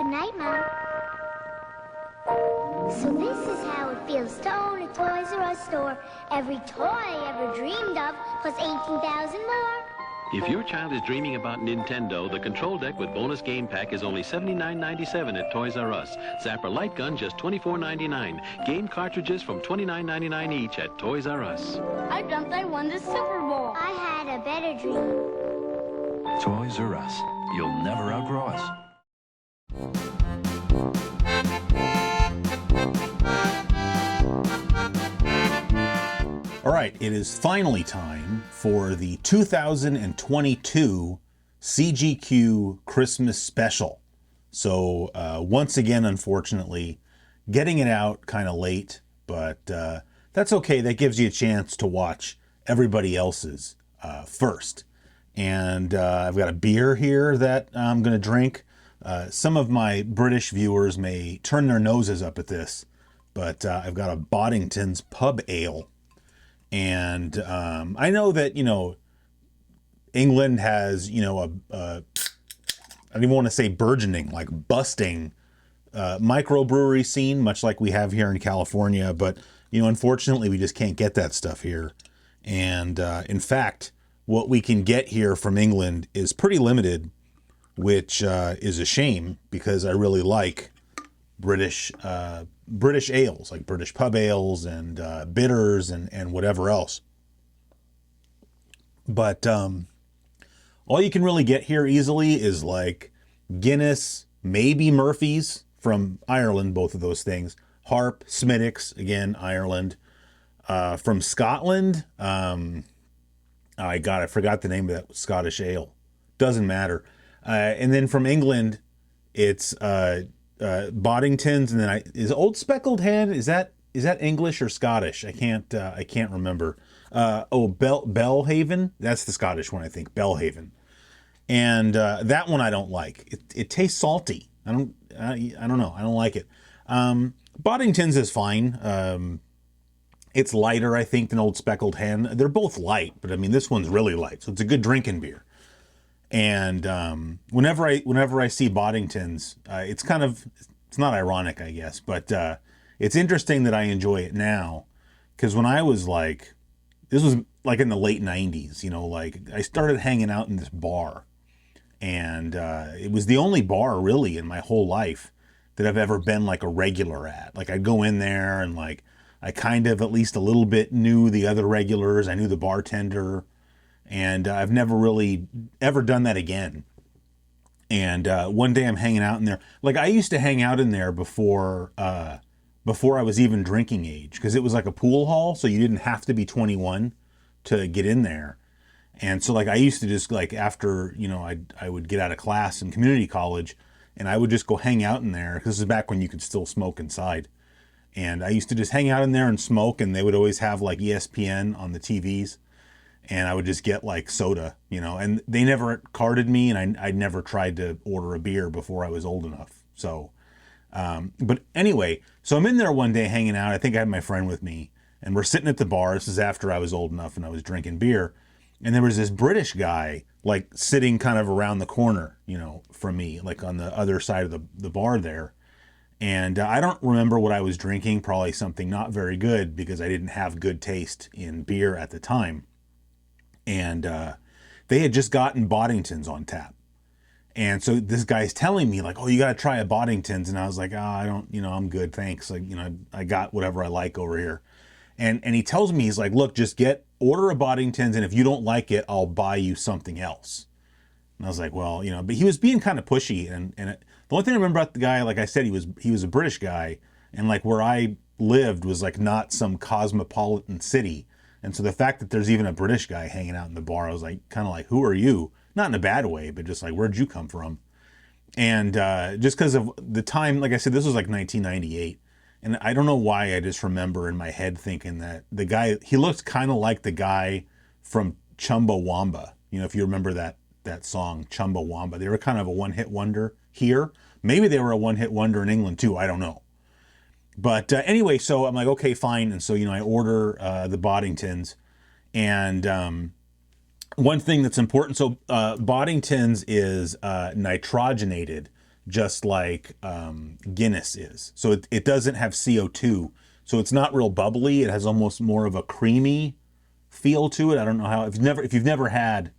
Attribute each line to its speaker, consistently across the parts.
Speaker 1: Good night, Mom. So this is how it feels to own a Toys R Us store. Every toy I ever dreamed of, plus 18,000 more.
Speaker 2: If your child is dreaming about Nintendo, the control deck with bonus game pack is only $79.97 at Toys R Us. Zapper light gun just $24.99. Game cartridges from $29.99 each at Toys R Us.
Speaker 1: I dreamt I won the Super Bowl. I had a better dream.
Speaker 3: Toys R Us. You'll never outgrow us.
Speaker 4: All right, it is finally time for the 2022 CGQ Christmas Special. So once again, unfortunately, getting it out kind of late, but that's okay. That gives you a chance to watch everybody else's first. And I've got a beer here that I'm going to drink. Some of my British viewers may turn their noses up at this, but I've got a Boddington's Pub Ale. And I know that, England has, I don't even want to say burgeoning, like busting microbrewery scene, much like we have here in California. But, unfortunately, we just can't get that stuff here. And in fact, what we can get here from England is pretty limited, which is a shame because I really like British ales, like British pub ales and bitters and whatever else. But all you can really get here easily is like Guinness, maybe Murphy's from Ireland, both of those things. Harp, Smithwick's, again, Ireland. From Scotland, I forgot the name of that Scottish ale. Doesn't matter. And then from England, it's Boddington's, and then is Old Speckled Hen, is that English or Scottish? I can't remember. Belhaven, that's the Scottish one, I think. Belhaven, and that one I don't like. It tastes salty. I don't know. I don't like it. Boddington's is fine. It's lighter, I think, than Old Speckled Hen. They're both light, but I mean this one's really light, so it's a good drinking beer. And whenever I see Boddington's, it's not ironic, I guess, but it's interesting that I enjoy it now, because when I was this was like in the late 90s, I started hanging out in this bar, and it was the only bar really in my whole life that I've ever been like a regular at. Like I'd go in there and I kind of at least a little bit knew the other regulars. I knew the bartender. And I've never really ever done that again. And one day I'm hanging out in there. Like I used to hang out in there before I was even drinking age, because it was like a pool hall, so you didn't have to be 21 to get in there. And so I used to just after I would get out of class in community college, and I would just go hang out in there, because this is back when you could still smoke inside. And I used to just hang out in there and smoke, and they would always have ESPN on the TVs. And I would just get soda, and they never carded me, and I never tried to order a beer before I was old enough. So, but anyway, so I'm in there one day hanging out. I think I had my friend with me, and we're sitting at the bar. This is after I was old enough and I was drinking beer. And there was this British guy, sitting kind of around the corner, from me, on the other side of the bar there. And I don't remember what I was drinking, probably something not very good, because I didn't have good taste in beer at the time. And they had just gotten Boddington's on tap. And so this guy's telling me oh, you got to try a Boddington's. And I was like, I don't, I'm good. Thanks. I got whatever I like over here. And he tells me, he's like, look, just order a Boddington's. And if you don't like it, I'll buy you something else. And I was like, well, but he was being kind of pushy. And the only thing I remember about the guy, like I said, he was a British guy. And where I lived was not some cosmopolitan city. And so the fact that there's even a British guy hanging out in the bar, I was kind of who are you? Not in a bad way, but just where'd you come from? And just because of the time, like I said, this was 1998. And I don't know why I just remember in my head thinking that the guy, he looked kind of like the guy from Chumbawamba. If you remember that song, Chumbawamba. They were kind of a one-hit wonder here. Maybe they were a one-hit wonder in England too. I don't know. But anyway, so I'm like, okay, fine. And so, I order the Boddington's. And one thing that's important, so Boddington's is nitrogenated. just like Guinness is. So it doesn't have CO2. So it's not real bubbly. It has almost more of a creamy feel to it. I don't know how, if you've never had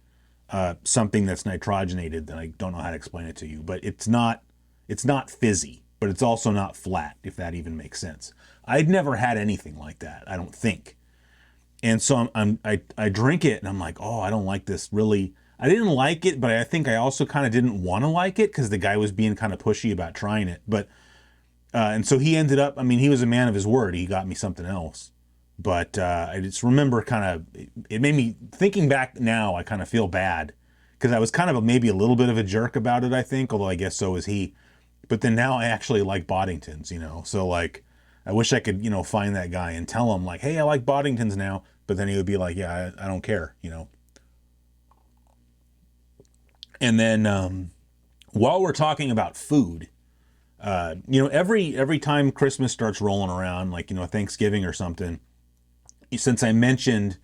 Speaker 4: something that's nitrogenated, then I don't know how to explain it to you. But it's not fizzy, but it's also not flat, if that even makes sense. I'd never had anything like that, I don't think. And so I drink it and I'm like, oh, I don't like this really. I didn't like it, but I think I also kind of didn't want to like it because the guy was being kind of pushy about trying it. But and so he ended up, I mean, he was a man of his word. He got me something else. But I just remember kind of, it made me, thinking back now, I kind of feel bad because I was kind of maybe a little bit of a jerk about it, I think, although I guess so was he. But then now I actually like Boddingtons, you know. So like, I wish I could, you know, find that guy and tell him like, hey, I like Boddingtons now. But then he would be like, yeah, I don't care, you know. And then while we're talking about food, you know, every time Christmas starts rolling around, like, you know, Thanksgiving or something, since I mentioned,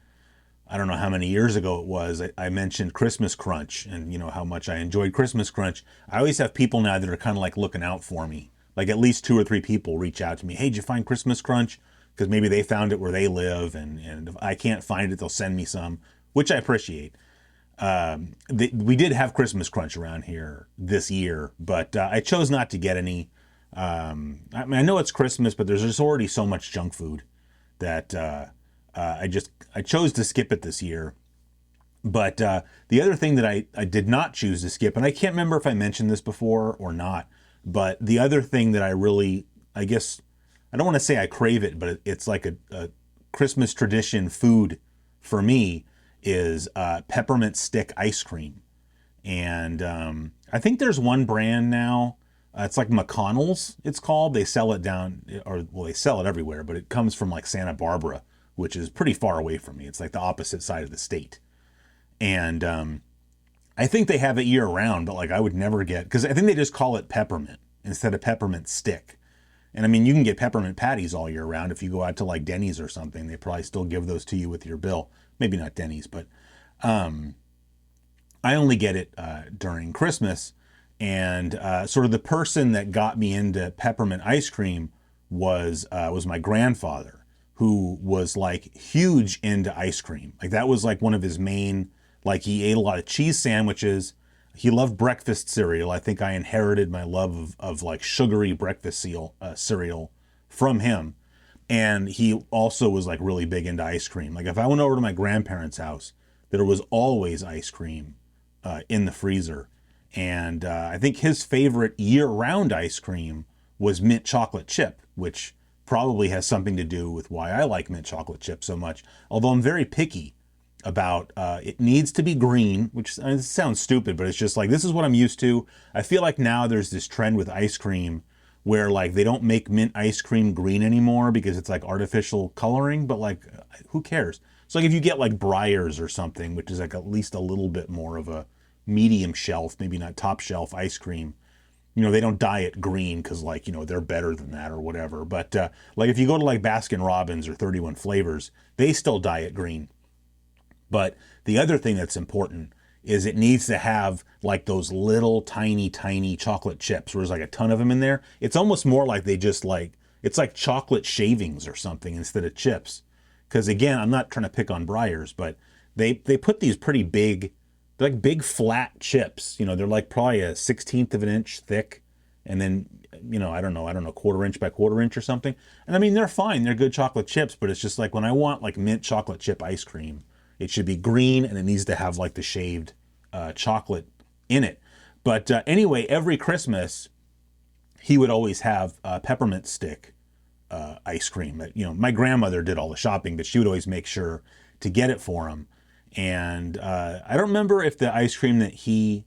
Speaker 4: I don't know how many years ago it was, I mentioned Christmas Crunch and, you know, how much I enjoyed Christmas Crunch. I always have people now that are kind of like looking out for me. Like at least 2 or 3 people reach out to me. Hey, did you find Christmas Crunch? Because maybe they found it where they live, and if I can't find it, they'll send me some, which I appreciate. We did have Christmas Crunch around here this year, but I chose not to get any. I mean, I know it's Christmas, but there's just already so much junk food that I chose to skip it this year. But the other thing that I did not choose to skip, and I can't remember if I mentioned this before or not, but the other thing that I really, I guess, I don't want to say I crave it, but it's like a Christmas tradition food for me is peppermint stick ice cream. And I think there's one brand now, it's like McConnell's, it's called. They sell it down, or well, they sell it everywhere, but it comes from like Santa Barbara, which is pretty far away from me. It's like the opposite side of the state. And I think they have it year round, but like I would never get, because I think they just call it peppermint instead of peppermint stick. And I mean, you can get peppermint patties all year round. If you go out to like Denny's or something, they probably still give those to you with your bill. Maybe not Denny's, but I only get it during Christmas. And sort of the person that got me into peppermint ice cream was my grandfather, who was like huge into ice cream. Like that was like one of his main, like he ate a lot of cheese sandwiches. He loved breakfast cereal. I think I inherited my love of like sugary breakfast cereal from him. And he also was like really big into ice cream. Like if I went over to my grandparents' house, there was always ice cream in the freezer. And I think his favorite year-round ice cream was mint chocolate chip, which probably has something to do with why I like mint chocolate chip so much. Although I'm very picky about it needs to be green, which sounds stupid, but it's just like, this is what I'm used to. I feel like now there's this trend with ice cream where like they don't make mint ice cream green anymore because it's like artificial coloring, but like who cares? So like if you get like Breyers or something, which is like at least a little bit more of a medium shelf, maybe not top shelf ice cream, you know, they don't dye it green because like, you know, they're better than that or whatever. But like if you go to like Baskin Robbins or 31 Flavors, they still dye it green. But the other thing that's important is it needs to have like those little tiny chocolate chips where there's like a ton of them in there. It's almost more like they just like, it's like chocolate shavings or something instead of chips. Because again, I'm not trying to pick on Breyers, but they put these pretty big, they're like big flat chips. You know, they're like probably a 1/16 of an inch thick. And then, you know, I don't know, 1/4 inch by 1/4 inch or something. And I mean, they're fine. They're good chocolate chips, but it's just like when I want like mint chocolate chip ice cream, it should be green and it needs to have like the shaved chocolate in it. But anyway, every Christmas, he would always have peppermint stick ice cream. You know, my grandmother did all the shopping, but she would always make sure to get it for him. And I don't remember if the ice cream that he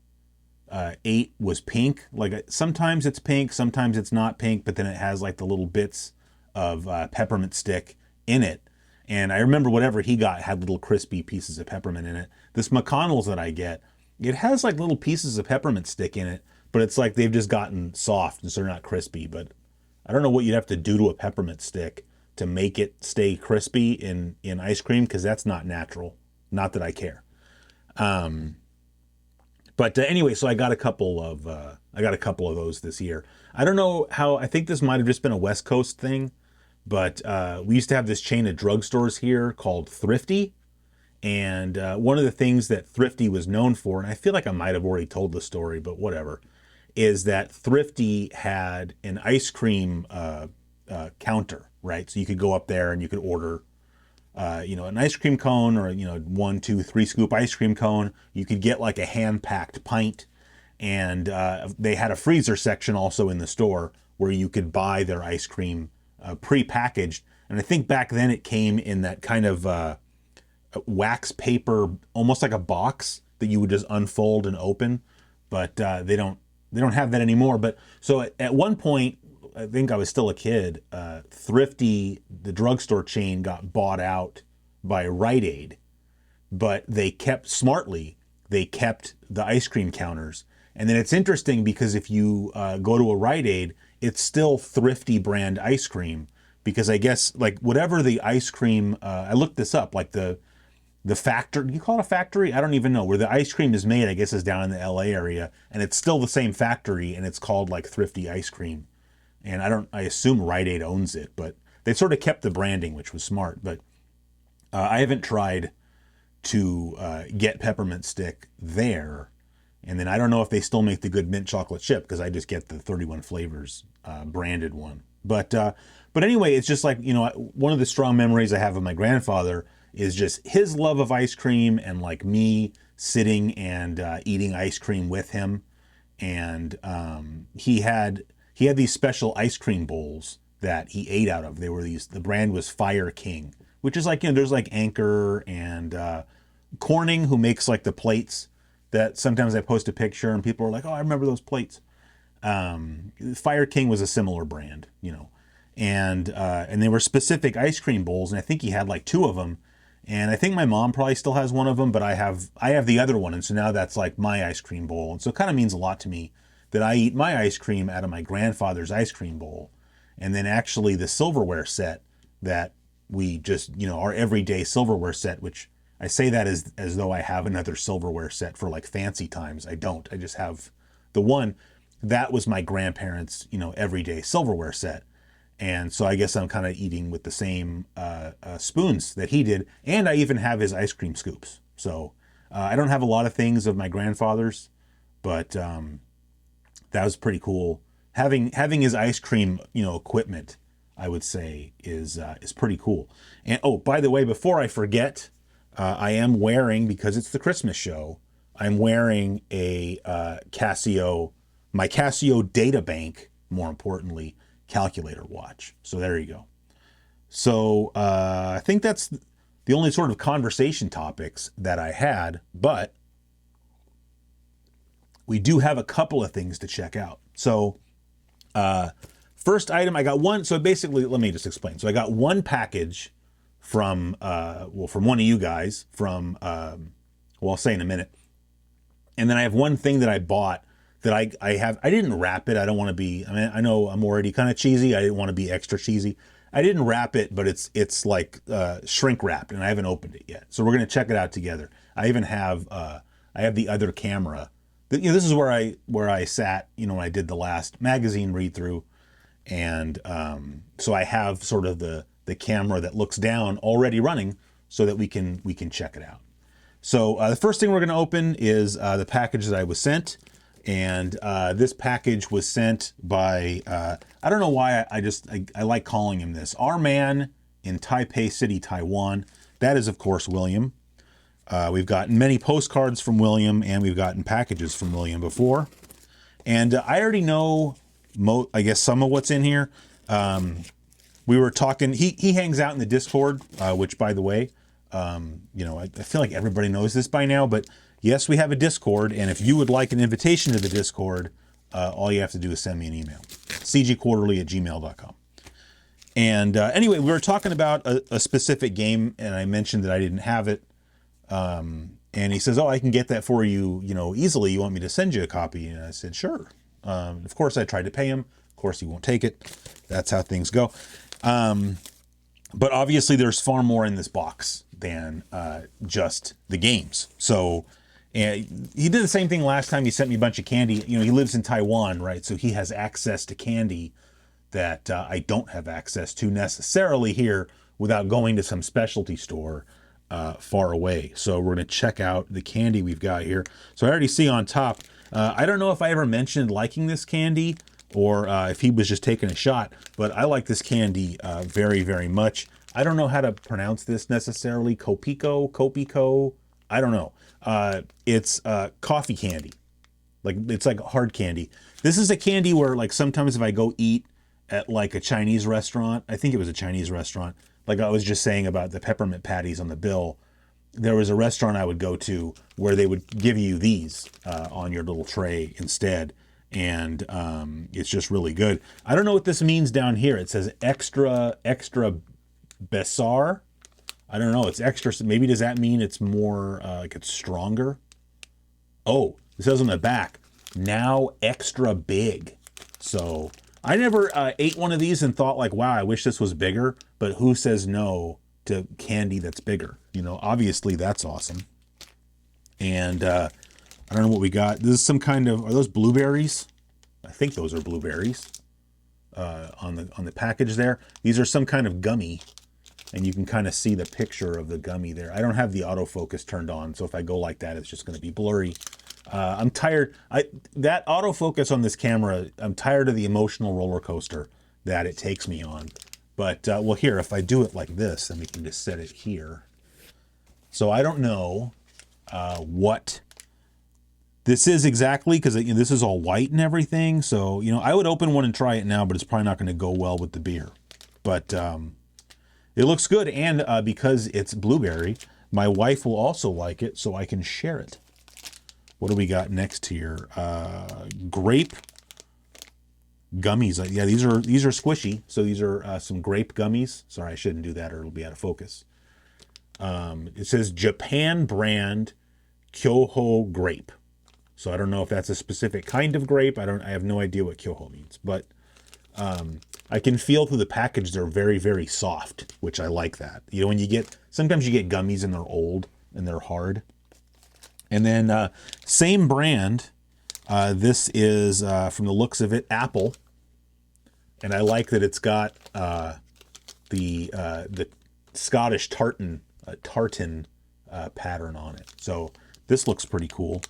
Speaker 4: ate was pink. Like sometimes it's pink, sometimes it's not pink, but then it has like the little bits of peppermint stick in it. And I remember whatever he got had little crispy pieces of peppermint in it. This McConnell's that I get, it has like little pieces of peppermint stick in it, but it's like they've just gotten soft and so they're not crispy. But I don't know what you'd have to do to a peppermint stick to make it stay crispy in ice cream, because that's not natural. Not that I care. But anyway, so I got a couple of I got a couple of those this year. I don't know how, I think this might have just been a West Coast thing, but we used to have this chain of drugstores here called Thrifty. And one of the things that Thrifty was known for, and I feel like I might have already told the story, but whatever, is that Thrifty had an ice cream counter, right? So you could go up there and you could order, an ice cream cone or, 1, 2, 3 scoop ice cream cone. You could get like a hand-packed pint. And they had a freezer section also in the store where you could buy their ice cream pre-packaged. And I think back then it came in that kind of wax paper, almost like a box that you would just unfold and open. But they don't have that anymore. But so at one point, I think I was still a kid, Thrifty, the drugstore chain, got bought out by Rite Aid. But they kept the ice cream counters. And then it's interesting because if you go to a Rite Aid, it's still Thrifty brand ice cream, because I guess like whatever the ice cream, I looked this up, like the factory, you call it a factory? I don't even know. Where the ice cream is made, I guess, is down in the LA area, and it's still the same factory, and it's called like Thrifty ice cream. And I assume Rite Aid owns it, but they sort of kept the branding, which was smart. But I haven't tried to get peppermint stick there. And then I don't know if they still make the good mint chocolate chip, because I just get the 31 flavors branded one. But anyway, it's just like, one of the strong memories I have of my grandfather is just his love of ice cream, and like me sitting and eating ice cream with him. And he had these special ice cream bowls that he ate out of. The brand was Fire King, which is like, there's like Anchor and Corning, who makes like the plates that sometimes I post a picture and people are like, oh, I remember those plates. Fire King was a similar brand, and they were specific ice cream bowls. And I think he had like 2 of them. And I think my mom probably still has one of them, but I have the other one. And so now that's like my ice cream bowl. And so it kind of means a lot to me that I eat my ice cream out of my grandfather's ice cream bowl. And then actually the silverware set that we just, our everyday silverware set, which I say that as though I have another silverware set for like fancy times. I don't. I just have the one. That was my grandparents', everyday silverware set. And so I guess I'm kind of eating with the same spoons that he did. And I even have his ice cream scoops. So I don't have a lot of things of my grandfather's, but that was pretty cool. Having his ice cream, equipment, I would say is pretty cool. And oh, by the way, before I forget, I am wearing, because it's the Christmas show, I'm wearing a my Casio Databank, more importantly, calculator watch. So there you go. So I think that's the only sort of conversation topics that I had, but we do have a couple of things to check out. So first item, I got one. So basically, let me just explain. So I got one package from one of you guys from, I'll say in a minute. And then I have one thing that I bought that I didn't wrap it. I don't want to be, I know I'm already kind of cheesy. I didn't want to be extra cheesy. I didn't wrap it, but it's like shrink wrapped, and I haven't opened it yet. So we're going to check it out together. I even have, I have the other camera. This is where I sat, when I did the last magazine read through. And so I have sort of the camera that looks down already running so that we can check it out. So the first thing we're going to open is the package that I was sent. And this package was sent by, I don't know why I like calling him this, our man in Taipei City, Taiwan. That is, of course, William. We've gotten many postcards from William, and we've gotten packages from William before. And I already know, I guess, some of what's in here. We were talking, he hangs out in the Discord, which, by the way, I feel like everybody knows this by now, but yes, we have a Discord, and if you would like an invitation to the Discord, all you have to do is send me an email, cgquarterly@gmail.com. And anyway, we were talking about a specific game, and I mentioned that I didn't have it. And he says, oh, I can get that for you, easily. You want me to send you a copy? And I said, sure. Of course, I tried to pay him. Of course, he won't take it. That's how things go. But obviously, there's far more in this box than just the games. So, And he did the same thing last time. He sent me a bunch of candy. You know, he lives in Taiwan, right? So he has access to candy that I don't have access to necessarily here without going to some specialty store far away. So we're going to check out the candy we've got here. So I already see on top, I don't know if I ever mentioned liking this candy or if he was just taking a shot, but I like this candy very, very much. I don't know how to pronounce this necessarily. Copico, I don't know. It's coffee candy. Like, it's like hard candy. This is a candy where, like, sometimes if I go eat at like a Chinese restaurant, I think it was a Chinese restaurant, like I was just saying about the peppermint patties on the bill, there was a restaurant I would go to where they would give you these on your little tray instead. And it's just really good. I don't know what this means down here. It says extra besar. I don't know. It's extra. Maybe does that mean it's more like it's stronger? Oh, it says on the back, now extra big. So I never ate one of these and thought like, wow, I wish this was bigger. But who says no to candy that's bigger? You know, obviously that's awesome. And I don't know what we got. This is some kind of, are those blueberries? I think those are blueberries on the package there. These are some kind of gummy. And you can kind of see the picture of the gummy there. I don't have the autofocus turned on, so if I go like that, it's just going to be blurry. I'm tired. That autofocus on this camera, I'm tired of the emotional roller coaster that it takes me on. But, well, here, if I do it like this, then we can just set it here. So I don't know what this is exactly, because you know, this is all white and everything. So, you know, I would open one and try it now, but it's probably not going to go well with the beer. But it looks good, and because it's blueberry, my wife will also like it, so I can share it. What do we got next here? Grape gummies. Yeah, these are squishy. So these are some grape gummies. Sorry, I shouldn't do that, or it'll be out of focus. It says Japan brand Kyoho grape. So I don't know if that's a specific kind of grape. I have no idea what Kyoho means, but I can feel through the package they're very, very soft, which I like that. You know, when you get, sometimes you get gummies and they're old and they're hard. And then same brand, this is, from the looks of it, Apple. And I like that it's got the Scottish tartan pattern on it. So this looks pretty cool.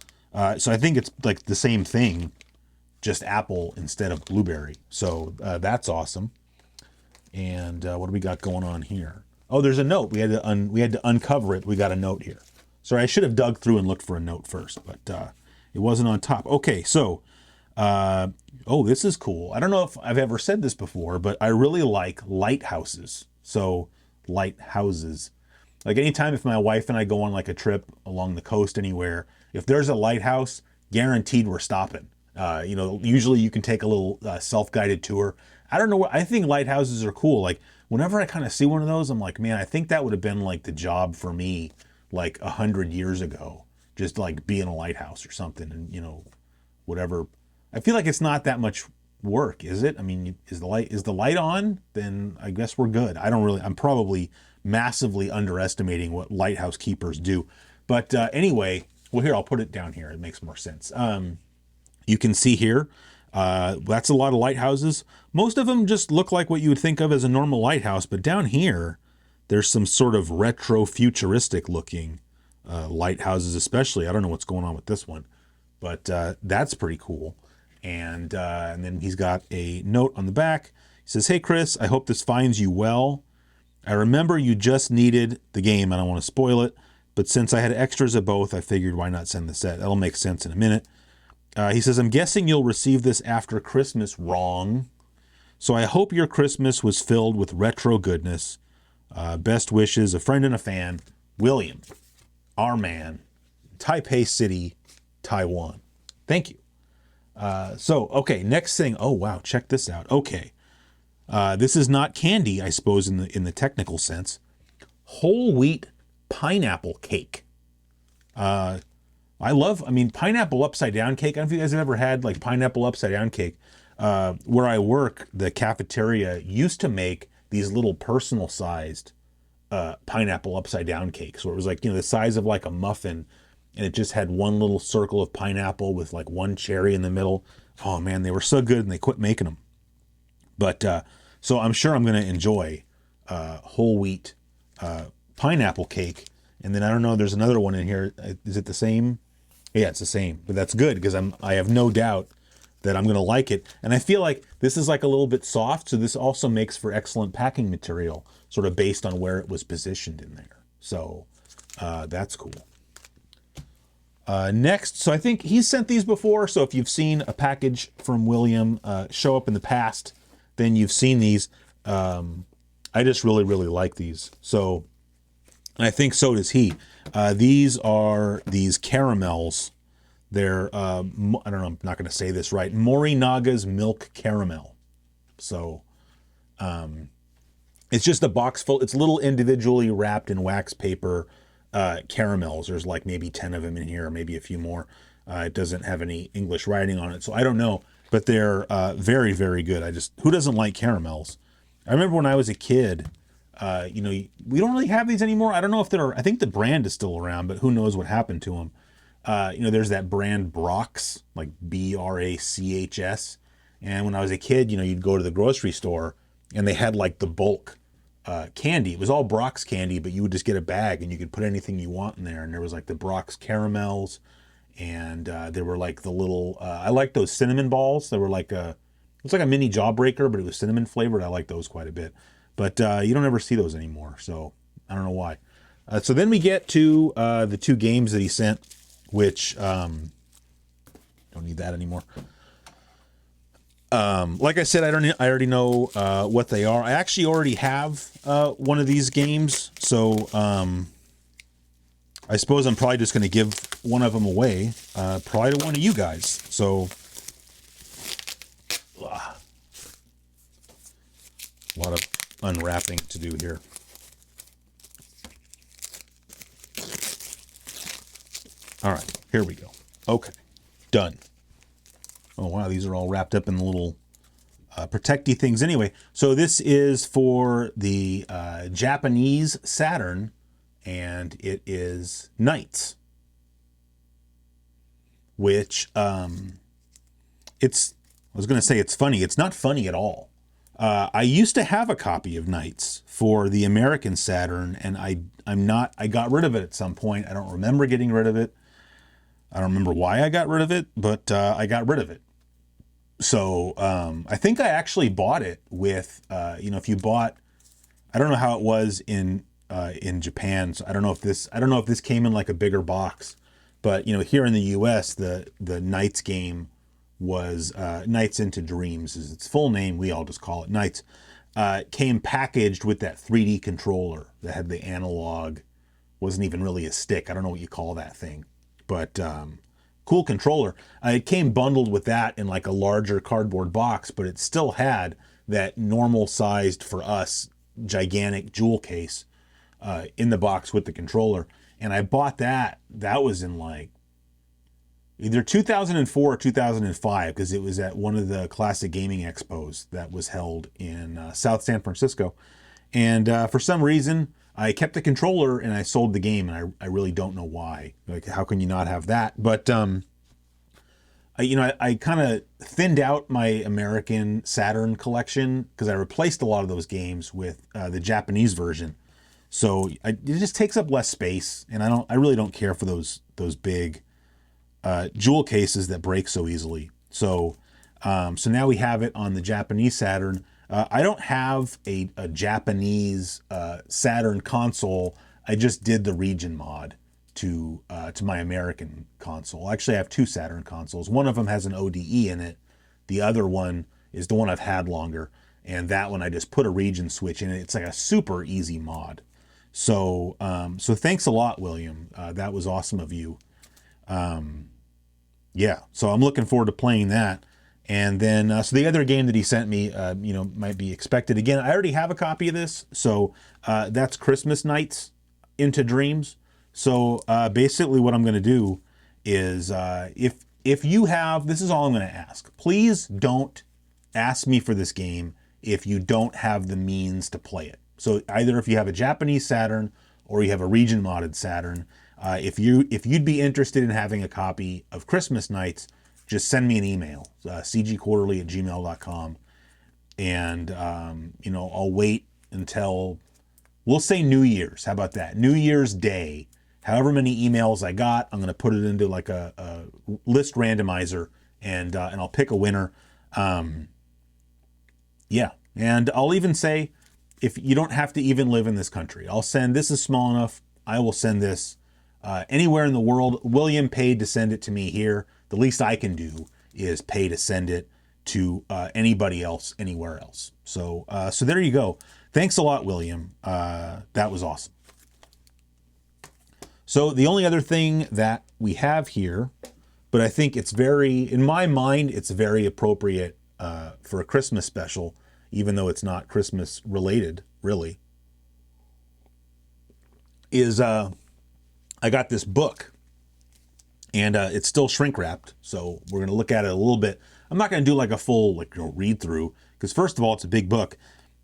Speaker 4: So I think it's like the same thing, just apple instead of blueberry. So that's awesome. And what do we got going on here? Oh, there's a note. We had to uncover it. We got a note here. Sorry, I should have dug through and looked for a note first, but it wasn't on top. Okay, so oh, this is cool. I don't know if I've ever said this before, but I really like lighthouses. So lighthouses. Like anytime if my wife and I go on like a trip along the coast anywhere, if there's a lighthouse, guaranteed we're stopping. You know, usually you can take a little self-guided tour. I don't know what, I think lighthouses are cool. Like whenever I kind of see one of those, I'm like, man, I think that would have been like the job for me like 100 years ago, just like be in a lighthouse or something. And you know, whatever. I feel like it's not that much work, is it? I mean, is the light on? Then I guess we're good. I'm probably massively underestimating what lighthouse keepers do. But anyway, well, here, I'll put it down here. It makes more sense. You can see here, that's a lot of lighthouses. Most of them just look like what you would think of as a normal lighthouse, but down here, there's some sort of retro futuristic looking lighthouses, especially. I don't know what's going on with this one, but that's pretty cool. And then he's got a note on the back. He says, "Hey, Chris, I hope this finds you well. I remember you just needed the game. I don't want to spoil it, but since I had extras of both, I figured why not send the set? That'll make sense in a minute." He says, "I'm guessing you'll receive this after Christmas." Wrong. "So I hope your Christmas was filled with retro goodness. Best wishes, a friend and a fan, William, our man, Taipei City, Taiwan." Thank you. So, okay, next thing. Oh, wow, check this out. Okay. This is not candy, I suppose, in the technical sense. Whole wheat pineapple cake. I mean, pineapple upside down cake. I don't know if you guys have ever had like pineapple upside down cake. Where I work, the cafeteria used to make these little personal sized pineapple upside down cakes, where it was like, you know, the size of like a muffin. and it just had one little circle of pineapple with like one cherry in the middle. Oh man, they were so good, and they quit making them. But so I'm sure I'm going to enjoy whole wheat pineapple cake. And then I don't know, there's another one in here. Is it the same? Yeah, it's the same. But that's good because I have no doubt that I'm going to like it. And I feel like this is like a little bit soft, so this also makes for excellent packing material, sort of based on where it was positioned in there. So that's cool. Next, so I think he's sent these before, so if you've seen a package from William show up in the past, then you've seen these. I just really, really like these. So, and I think so does he. These are these caramels. They're, I don't know, I'm not going to say this right, Morinaga's Milk Caramel. So, it's just a box full, it's little individually wrapped in wax paper caramels. There's like maybe 10 of them in here, or maybe a few more. It doesn't have any English writing on it, so I don't know. But they're very, very good. Who doesn't like caramels? I remember when I was a kid, we don't really have these anymore. I don't know if I think the brand is still around, but who knows what happened to them. There's that brand Brox, like Brachs. And when I was a kid, you'd go to the grocery store and they had like the bulk candy. It was all Brox candy, but you would just get a bag and you could put anything you want in there. And there was like the Brox caramels, and there were like the little, I like those cinnamon balls. They were like it's like a mini jawbreaker, but it was cinnamon flavored. I like those quite a bit. But you don't ever see those anymore, so I don't know why. So then we get to the two games that he sent, which don't need that anymore. Like I said, I already know what they are. I actually already have one of these games, so I suppose I'm probably just going to give one of them away, probably to one of you guys. So a lot of unwrapping to do here. All right, here we go. Okay, done. Oh, wow, these are all wrapped up in the little protecty things anyway. So this is for the Japanese Saturn, and it is Knights, which I was going to say it's funny. It's not funny at all. I used to have a copy of Knights for the American Saturn, and I got rid of it at some point. I don't remember getting rid of it. I don't remember why I got rid of it, but I got rid of it. So I think I actually bought it with, if you bought, I don't know how it was in Japan. So I don't know if this came in like a bigger box, but here in the U.S. the Knights game was Knights into Dreams is its full name. We all just call it Knights. Came packaged with that 3D controller that had the analog, wasn't even really a stick. I don't know what you call that thing, but cool controller. It came bundled with that in like a larger cardboard box, but it still had that normal sized for us gigantic jewel case in the box with the controller. And I bought that. That was in like either 2004 or 2005, because it was at one of the classic gaming expos that was held in South San Francisco. And for some reason, I kept the controller and I sold the game, and I really don't know why. Like, how can you not have that? But I kind of thinned out my American Saturn collection because I replaced a lot of those games with the Japanese version. So it just takes up less space, and I really don't care for those big jewel cases that break so easily. So now we have it on the Japanese Saturn. I don't have a Japanese Saturn console. I just did the region mod to my American console. Actually, I have two Saturn consoles. One of them has an ODE in it. The other one is the one I've had longer, and that one I just put a region switch in it. It's like a super easy mod. So thanks a lot, William. That was awesome of you. Yeah, so I'm looking forward to playing that. And then, so the other game that he sent me, might be expected. Again, I already have a copy of this. So that's Christmas Nights into Dreams. So basically what I'm going to do is if you have, this is all I'm going to ask. Please don't ask me for this game if you don't have the means to play it. So either if you have a Japanese Saturn or you have a region modded Saturn, If you'd be interested in having a copy of Christmas Nights, just send me an email, cgquarterly@gmail.com, and I'll wait until, we'll say New Year's. How about that? New Year's Day. However many emails I got, I'm going to put it into like a list randomizer, and I'll pick a winner. Yeah, and I'll even say, if you don't have to even live in this country, I'll send, this is small enough, I will send this anywhere in the world. William paid to send it to me here. The least I can do is pay to send it to anybody else, anywhere else. So there you go. Thanks a lot, William. That was awesome. So the only other thing that we have here, but I think it's very, in my mind, it's very appropriate for a Christmas special, even though it's not Christmas related, really, is I got this book, and it's still shrink wrapped. So we're going to look at it a little bit. I'm not going to do like a full read through, because first of all, it's a big book,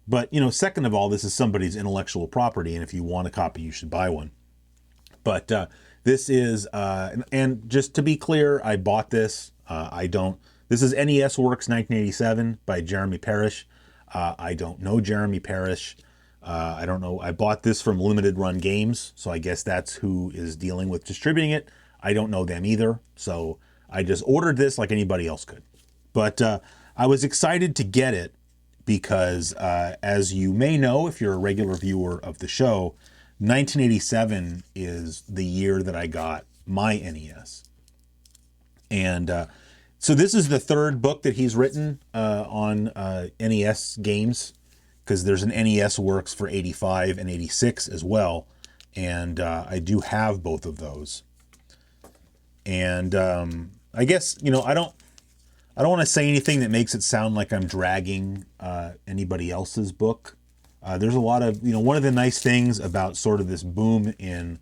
Speaker 4: but second of all, this is somebody's intellectual property, and if you want a copy, you should buy one. But this is, and just to be clear, I bought this. This is NES Works 1987 by Jeremy Parrish. I don't know Jeremy Parrish. I don't know. I bought this from Limited Run Games, so I guess that's who is dealing with distributing it. I don't know them either, so I just ordered this like anybody else could. But I was excited to get it because, as you may know, if you're a regular viewer of the show, 1987 is the year that I got my NES. And so this is the third book that he's written on NES games, because there's an NES Works for 85 and 86 as well. And I do have both of those. And I guess, I don't want to say anything that makes it sound like I'm dragging anybody else's book. There's a lot of, one of the nice things about sort of this boom in,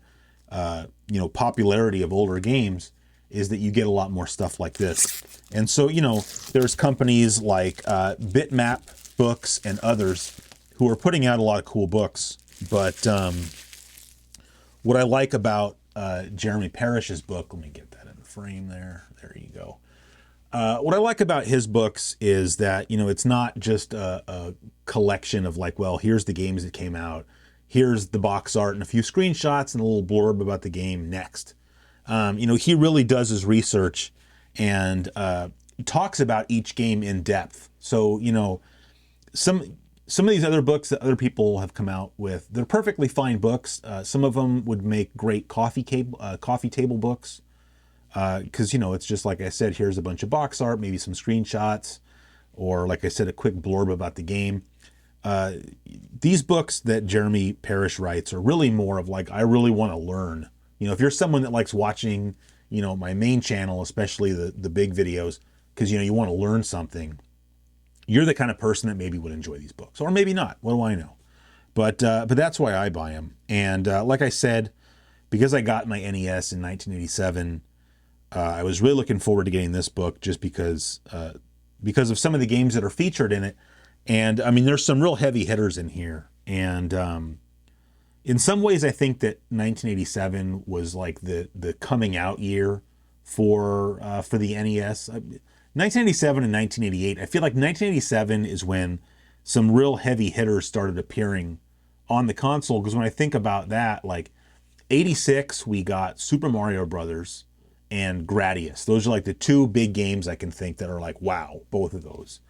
Speaker 4: popularity of older games is that you get a lot more stuff like this. And so, there's companies like Bitmap Books and others who are putting out a lot of cool books. But what I like about Jeremy Parrish's book, let me get that in the frame there. There you go. What I like about his books is that, it's not just a collection of like, well, here's the games that came out, here's the box art and a few screenshots and a little blurb about the game next. He really does his research and talks about each game in depth. So, some of these other books that other people have come out with, they're perfectly fine books. Some of them would make great coffee table books. Because, it's just like I said, here's a bunch of box art, maybe some screenshots, or like I said, a quick blurb about the game. These books that Jeremy Parrish writes are really more of like, I really want to learn. If you're someone that likes watching, my main channel, especially the big videos, because, you want to learn something, you're the kind of person that maybe would enjoy these books, or maybe not. What do I know? But that's why I buy them. And like I said, because I got my NES in 1987, I was really looking forward to getting this book just because of some of the games that are featured in it. And I mean, there's some real heavy hitters in here. And in some ways, I think that 1987 was like the coming out year for the NES. 1987 and 1988, I feel like 1987 is when some real heavy hitters started appearing on the console. Because when I think about that, like 86, we got Super Mario Brothers and Gradius. Those are like the two big games I can think that are like, wow, both of those.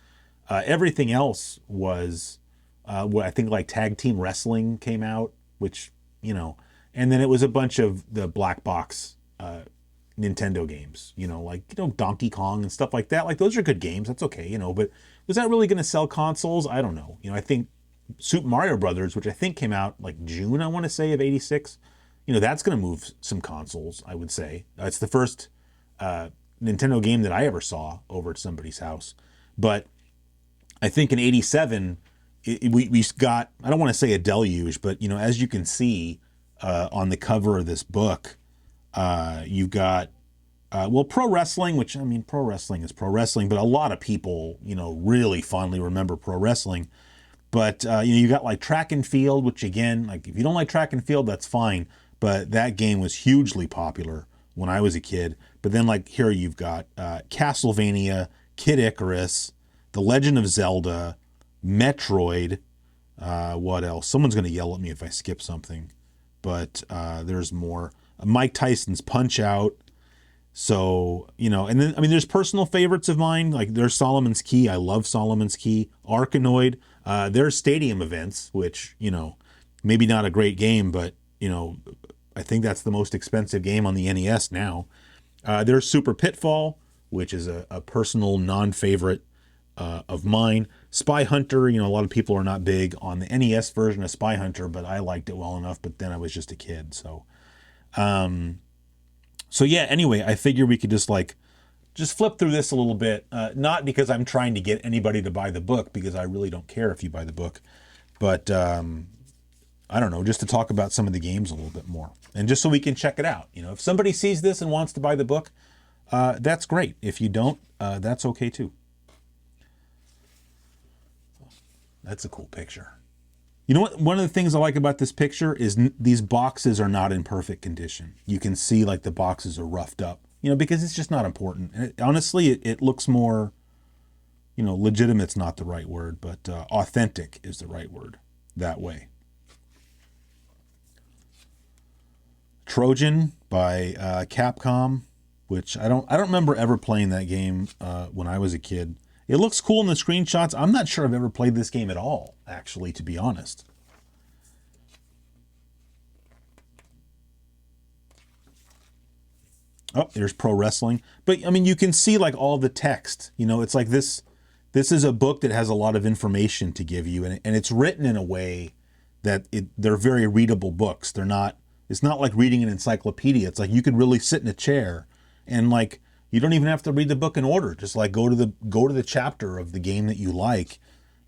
Speaker 4: Everything else was, what I think like Tag Team Wrestling came out, which, and then it was a bunch of the black box Nintendo games, Donkey Kong and stuff like that. Like those are good games. That's okay, but was that really going to sell consoles? I don't know. I think Super Mario Brothers, which I think came out like June, I want to say, of 86, that's going to move some consoles, I would say. It's the first Nintendo game that I ever saw over at somebody's house. But I think in 87, we got, I don't want to say a deluge, but, as you can see on the cover of this book, you've got, pro wrestling, which, I mean, pro wrestling is pro wrestling, but a lot of people, really fondly remember pro wrestling. But, you got like track and field, which again, like if you don't like track and field, that's fine. but that game was hugely popular when I was a kid. But then, like, here you've got Castlevania, Kid Icarus, The Legend of Zelda, Metroid. What else? Someone's going to yell at me if I skip something. But there's more. Mike Tyson's Punch-Out. So, and then, I mean, there's personal favorites of mine. Like, there's Solomon's Key. I love Solomon's Key. Arkanoid. There's Stadium Events, which, maybe not a great game, but, I think that's the most expensive game on the NES now. There's Super Pitfall, which is a personal non-favorite of mine. Spy Hunter, a lot of people are not big on the NES version of Spy Hunter, but I liked it well enough, but then I was just a kid, so... So yeah, anyway, I figure we could just flip through this a little bit, not because I'm trying to get anybody to buy the book, because I really don't care if you buy the book, but I don't know, just to talk about some of the games a little bit more, and just so we can check it out. If somebody sees this and wants to buy the book, that's great. If you don't, that's okay too. That's a cool picture. You know what? One of the things I like about this picture is these boxes are not in perfect condition. You can see like the boxes are roughed up, because it's just not important. And honestly, it looks more, legitimate's not the right word, but authentic is the right word that way. Trojan by Capcom, which I don't remember ever playing that game when I was a kid. It looks cool in the screenshots. I'm not sure I've ever played this game at all, actually, to be honest. Oh, there's pro wrestling. But, I mean, you can see, like, all the text. It's like this is a book that has a lot of information to give you, and it's written in a way that they're very readable books. It's not like reading an encyclopedia. It's like you could really sit in a chair and, like, you don't even have to read the book in order. Just like go to the chapter of the game that you like,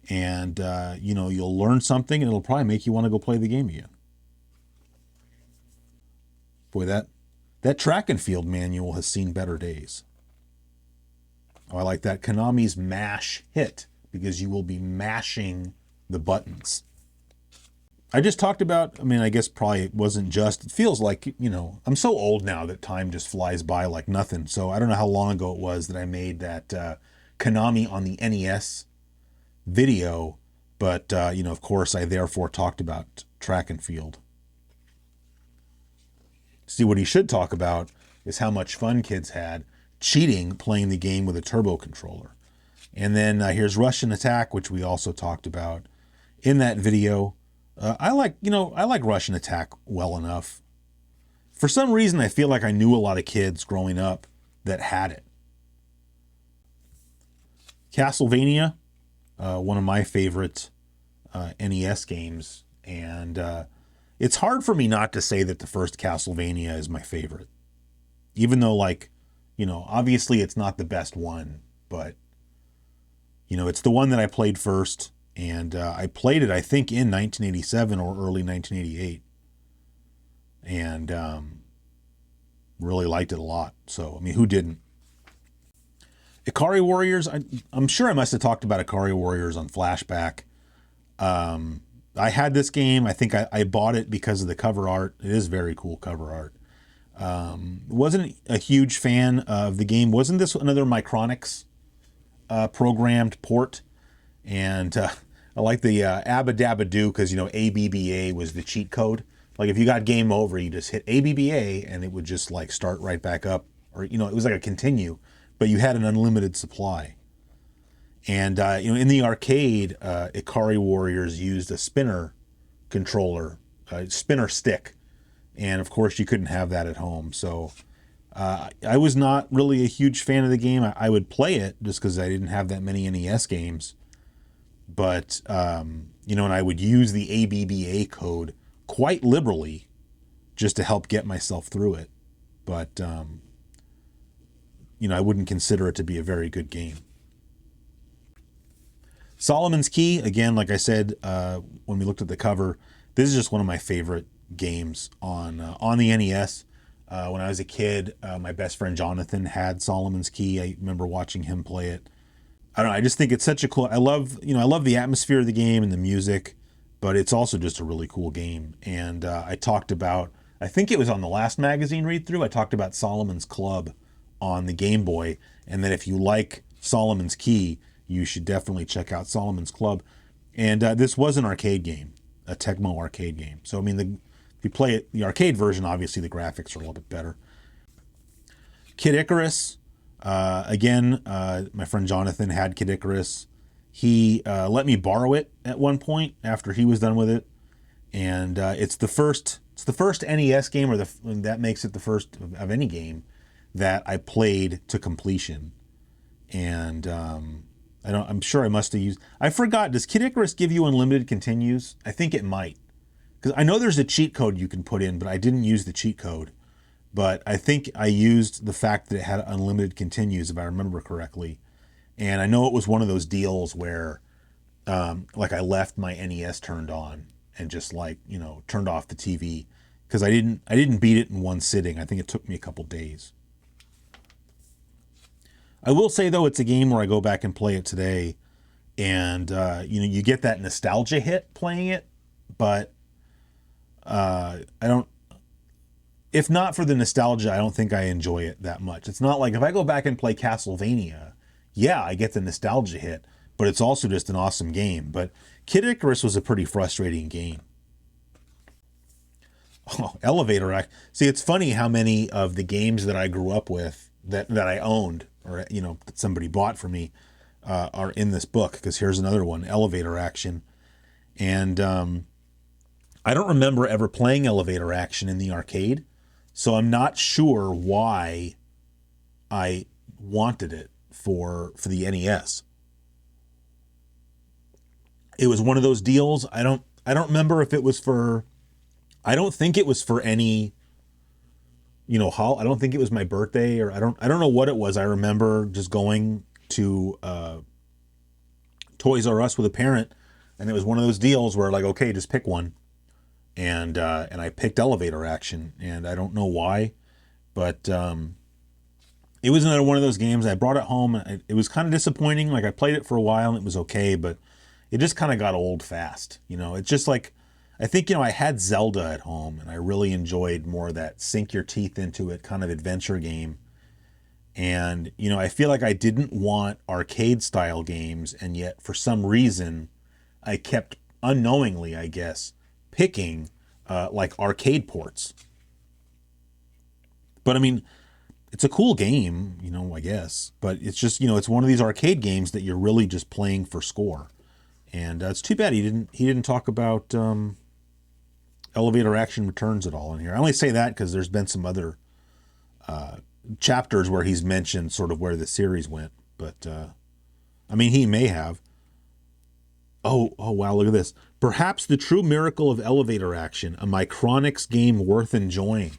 Speaker 4: and you'll learn something, and it'll probably make you want to go play the game again. Boy, that track and field manual has seen better days. Oh, I like that. Konami's mash hit, because you will be mashing the buttons. I just talked about, I guess probably it wasn't just, it feels like, I'm so old now that time just flies by like nothing. So I don't know how long ago it was that I made that Konami on the NES video. But, of course, I therefore talked about track and field. See, what he should talk about is how much fun kids had cheating playing the game with a turbo controller. And then here's Russian Attack, which we also talked about in that video. I like Russian Attack well enough. For some reason, I feel like I knew a lot of kids growing up that had it. Castlevania, one of my favorite NES games, and it's hard for me not to say that the first Castlevania is my favorite. Even though, obviously it's not the best one, but, it's the one that I played first. And I played it, I think, in 1987 or early 1988. And really liked it a lot. So, who didn't? Ikari Warriors, I'm sure I must have talked about Ikari Warriors on Flashback. I had this game. I think I bought it because of the cover art. It is very cool cover art. Wasn't a huge fan of the game. Wasn't this another Micronix programmed port? And I like the Abba Dabba Do, because, ABBA was the cheat code. Like, if you got game over, you just hit ABBA and it would just, start right back up. Or, it was like a continue, but you had an unlimited supply. And, in the arcade, Ikari Warriors used a spinner controller, a spinner stick. And, of course, you couldn't have that at home. So I was not really a huge fan of the game. I would play it just because I didn't have that many NES games. But, and I would use the ABBA code quite liberally just to help get myself through it. But, I wouldn't consider it to be a very good game. Solomon's Key, again, like I said, when we looked at the cover, this is just one of my favorite games on the NES. When I was a kid, my best friend Jonathan had Solomon's Key. I remember watching him play it. I don't know. I just think it's such a cool. I love the atmosphere of the game and the music, but it's also just a really cool game. And I talked about, I think it was on the last magazine read-through. I talked about Solomon's Club on the Game Boy, and that if you like Solomon's Key, you should definitely check out Solomon's Club. And this was an arcade game, a Tecmo arcade game. So, I mean, if you play it, the arcade version, obviously the graphics are a little bit better. Kid Icarus, again, my friend Jonathan had Kid Icarus. He let me borrow it at one point after he was done with it. And it's the first NES game, or that makes it the first of any game that I played to completion. And I'm sure I must have used. I forgot. Does Kid Icarus give you unlimited continues? I think it might, because I know there's a cheat code you can put in, but I didn't use the cheat code. But I think I used the fact that it had unlimited continues, if I remember correctly. And I know it was one of those deals where, like, I left my NES turned on and just, like, you know, turned off the TV, because I didn't beat it in one sitting. I think it took me a couple days. I will say, though, it's a game where I go back and play it today, and you know, you get that nostalgia hit playing it, but I don't. If not for the nostalgia, I don't think I enjoy it that much. It's not like if I go back and play Castlevania, yeah, I get the nostalgia hit, but it's also just an awesome game. But Kid Icarus was a pretty frustrating game. Oh, Elevator Act. See, it's funny how many of the games that I grew up with that I owned, or, you know, that somebody bought for me, are in this book, because here's another one, Elevator Action. And I don't remember ever playing Elevator Action in the arcade, so I'm not sure why I wanted it for the NES. It was one of those deals. I don't remember if it was for. I don't think it was for any. You know, I don't think it was my birthday, or I don't know what it was. I remember just going to Toys R Us with a parent, and it was one of those deals where, like, okay, just pick one. And I picked Elevator Action, and I don't know why, but it was another one of those games. I brought it home. It was kind of disappointing. Like, I played it for a while, and it was okay, but it just kind of got old fast. You know, it's just like, I think, you know, I had Zelda at home, and I really enjoyed more of that sink your teeth into it kind of adventure game. And, you know, I feel like I didn't want arcade style games, and yet for some reason I kept, unknowingly, I guess, picking like arcade ports. But I mean, it's a cool game, you know, I guess, but it's just, you know, it's one of these arcade games that you're really just playing for score. And it's too bad he didn't talk about Elevator Action Returns at all in here. I only say that because there's been some other chapters where he's mentioned sort of where the series went, but I mean, he may have. Oh wow, look at this. Perhaps the true miracle of Elevator Action, a Micronics game worth enjoying.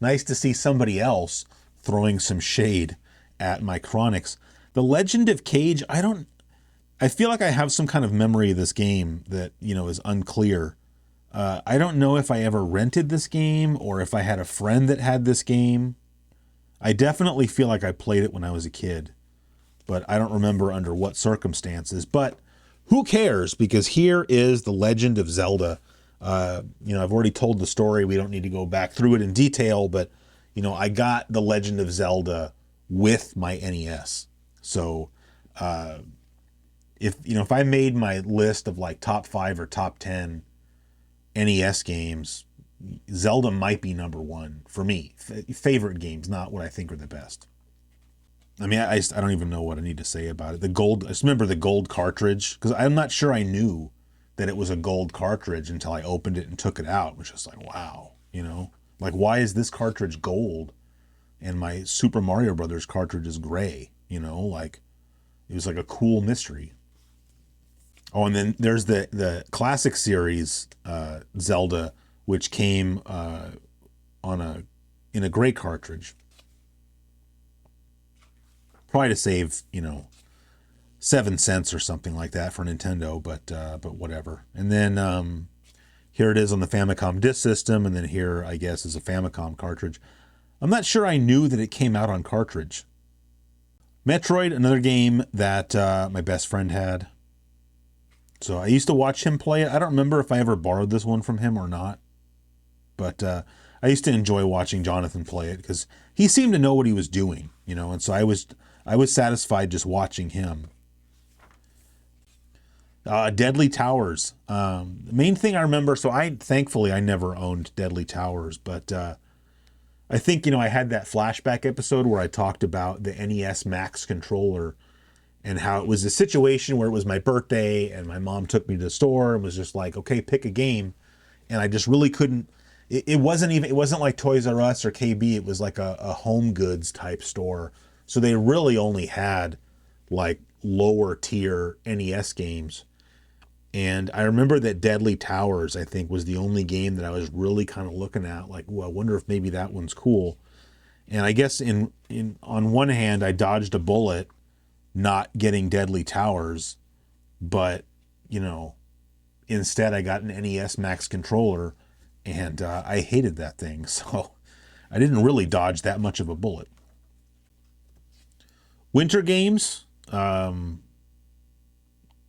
Speaker 4: Nice to see somebody else throwing some shade at Micronics. The Legend of Cage, I feel like I have some kind of memory of this game that, you know, is unclear. I don't know if I ever rented this game or if I had a friend that had this game. I definitely feel like I played it when I was a kid, but I don't remember under what circumstances. But who cares? Because here is The Legend of Zelda. You know, I've already told the story. We don't need to go back through it in detail, but, you know, I got The Legend of Zelda with my NES. So, if I made my list of like top 5 or top 10 NES games, Zelda might be number 1 for me. Favorite games, not what I think are the best. I mean, I don't even know what I need to say about it. I just remember the gold cartridge, because I'm not sure I knew that it was a gold cartridge until I opened it and took it out, which was like, wow, you know, like, why is this cartridge gold and my Super Mario Brothers cartridge is gray? You know, like, it was like a cool mystery. Oh, and then there's the classic series Zelda, which came in a gray cartridge. Probably to save, you know, 7 cents or something like that for Nintendo, but whatever. And then here it is on the Famicom disk system, and then here, I guess, is a Famicom cartridge. I'm not sure I knew that it came out on cartridge. Metroid, another game that my best friend had. So I used to watch him play it. I don't remember if I ever borrowed this one from him or not. But I used to enjoy watching Jonathan play it because he seemed to know what he was doing, you know, and so I was satisfied just watching him. Deadly Towers. The main thing I remember, so thankfully I never owned Deadly Towers, but I think, you know, I had that flashback episode where I talked about the NES Max controller and how it was a situation where it was my birthday and my mom took me to the store and was just like, okay, pick a game. And I just really couldn't, it wasn't like Toys R Us or KB. It was like a home goods type store. So they really only had like lower tier NES games. And I remember that Deadly Towers, I think, was the only game that I was really kind of looking at, like, well, I wonder if maybe that one's cool. And I guess on one hand, I dodged a bullet not getting Deadly Towers, but, you know, instead I got an NES Max controller, and I hated that thing. So I didn't really dodge that much of a bullet. Winter games.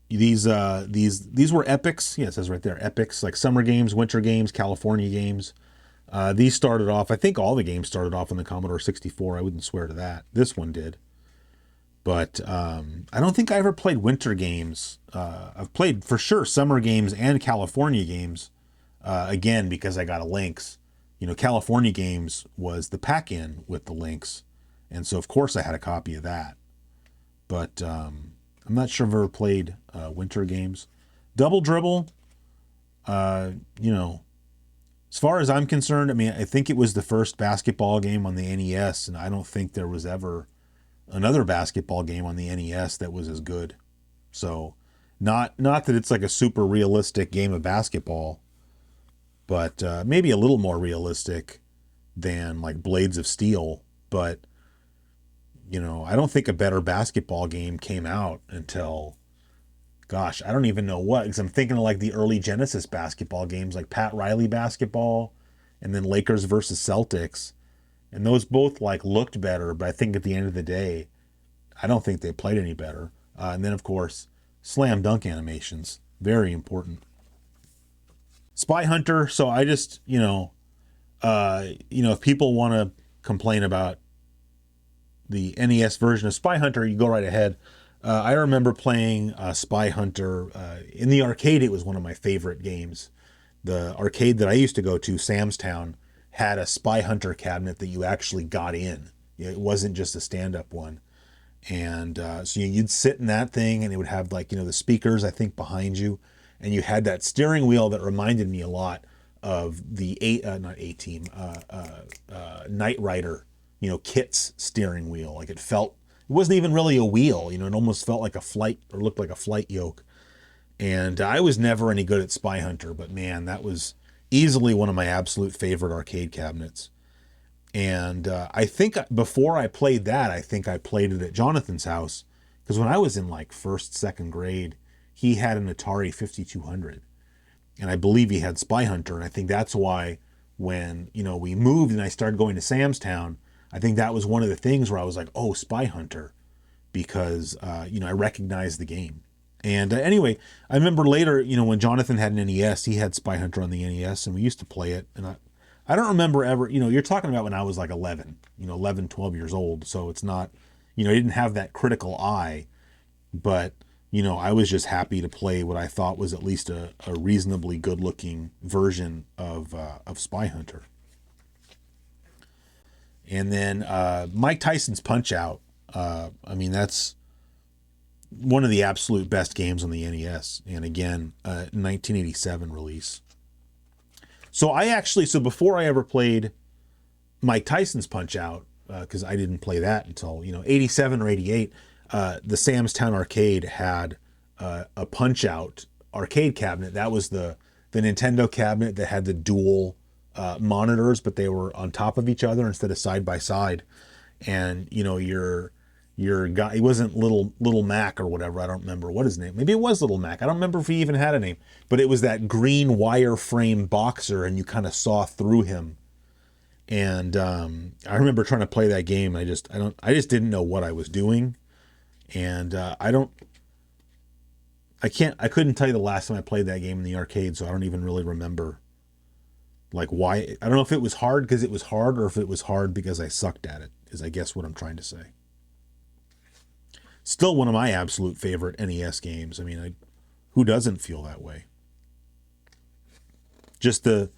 Speaker 4: These were epics. Yeah, it says right there, epics, like summer games, winter games, California games. These started off, I think all the games started off on the Commodore 64. I wouldn't swear to that. This one did. But I don't think I ever played winter games. I've played, for sure, summer games and California games, again, because I got a Lynx. You know, California games was the pack-in with the Lynx. And so, of course, I had a copy of that. But I'm not sure I've ever played winter games. Double Dribble, you know, as far as I'm concerned, I mean, I think it was the first basketball game on the NES, and I don't think there was ever another basketball game on the NES that was as good. So, not that it's like a super realistic game of basketball, but maybe a little more realistic than like Blades of Steel. But, you know, I don't think a better basketball game came out until, gosh, I don't even know what, because I'm thinking of like the early Genesis basketball games, like Pat Riley basketball, and then Lakers versus Celtics. And those both like looked better, but I think at the end of the day, I don't think they played any better. And then, of course, slam dunk animations, very important. Spy Hunter. So I just, if people want to complain about the NES version of Spy Hunter, you go right ahead. I remember playing Spy Hunter in the arcade. It was one of my favorite games. The arcade that I used to go to, Sam's Town, had a Spy Hunter cabinet that you actually got in. It wasn't just a stand-up one. And so you'd sit in that thing, and it would have like, the speakers, I think, behind you. And you had that steering wheel that reminded me a lot of the Knight Rider, Kit's steering wheel. Like it wasn't even really a wheel, it almost felt like a flight, or looked like a flight yoke. And I was never any good at Spy Hunter, but man, that was easily one of my absolute favorite arcade cabinets. And I think before I played that, I think I played it at Jonathan's house, because when I was in like first, second grade, he had an Atari 5200, and I believe he had Spy Hunter. And I think that's why when, we moved and I started going to Sam's Town, I think that was one of the things where I was like, oh, Spy Hunter, because, I recognized the game. And anyway, I remember later, when Jonathan had an NES, he had Spy Hunter on the NES, and we used to play it. And I don't remember ever, you're talking about when I was like 11, 12 years old. So it's not, I didn't have that critical eye, but, I was just happy to play what I thought was at least a reasonably good looking version of Spy Hunter. And then Mike Tyson's Punch-Out. That's one of the absolute best games on the NES. And again, 1987 release. So before I ever played Mike Tyson's Punch-Out, because I didn't play that until, 87 or 88, the Sam's Town arcade had a Punch-Out arcade cabinet. That was the Nintendo cabinet that had the dual monitors, but they were on top of each other instead of side by side. And your guy, he wasn't little Mac or whatever. I don't remember what his name. Maybe it was Little Mac. I don't remember if he even had a name. But it was that green wireframe boxer, and you kind of saw through him. And I remember trying to play that game. I just didn't know what I was doing. And I couldn't tell you the last time I played that game in the arcade, so I don't even really remember Like why, I don't know if it was hard because it was hard or if it was hard because I sucked at it, is I guess what I'm trying to say. Still one of my absolute favorite NES games. I mean, who doesn't feel that way? Just the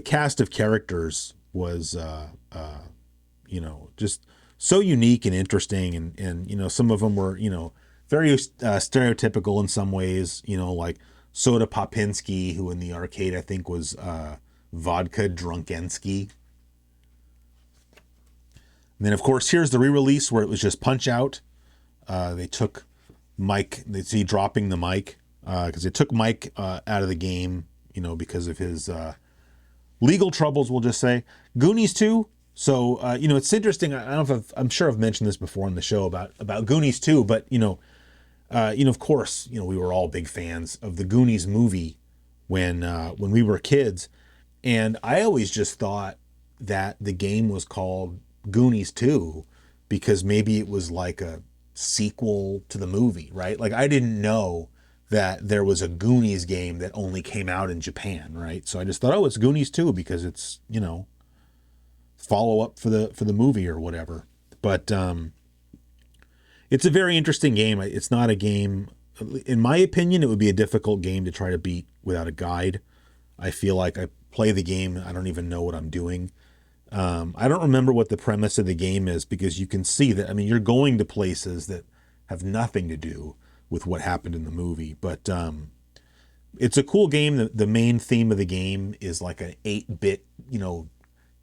Speaker 4: cast of characters was, just so unique and interesting. And some of them were, very stereotypical in some ways, like Soda Popinski, who in the arcade I think was Vodka Drunkensky. And then, of course, here's the re-release where it was just Punch-Out. They took Mike, they see dropping the Mike, because they took Mike out of the game, because of his legal troubles, we'll just say. Goonies 2. So, it's interesting. I don't know if I'm sure I've mentioned this before on the show about Goonies 2, but, of course, we were all big fans of the Goonies movie when we were kids. And I always just thought that the game was called Goonies 2 because maybe it was like a sequel to the movie, right? Like I didn't know that there was a Goonies game that only came out in Japan, right? So I just thought, oh, it's Goonies 2 because it's, follow up for the movie or whatever. But it's a very interesting game. It's not a game, in my opinion, it would be a difficult game to try to beat without a guide. I feel like I play the game, I don't even know what I'm doing. I don't remember what the premise of the game is because you can see that, I mean, you're going to places that have nothing to do with what happened in the movie. But it's a cool game. The main theme of the game is like an 8-bit,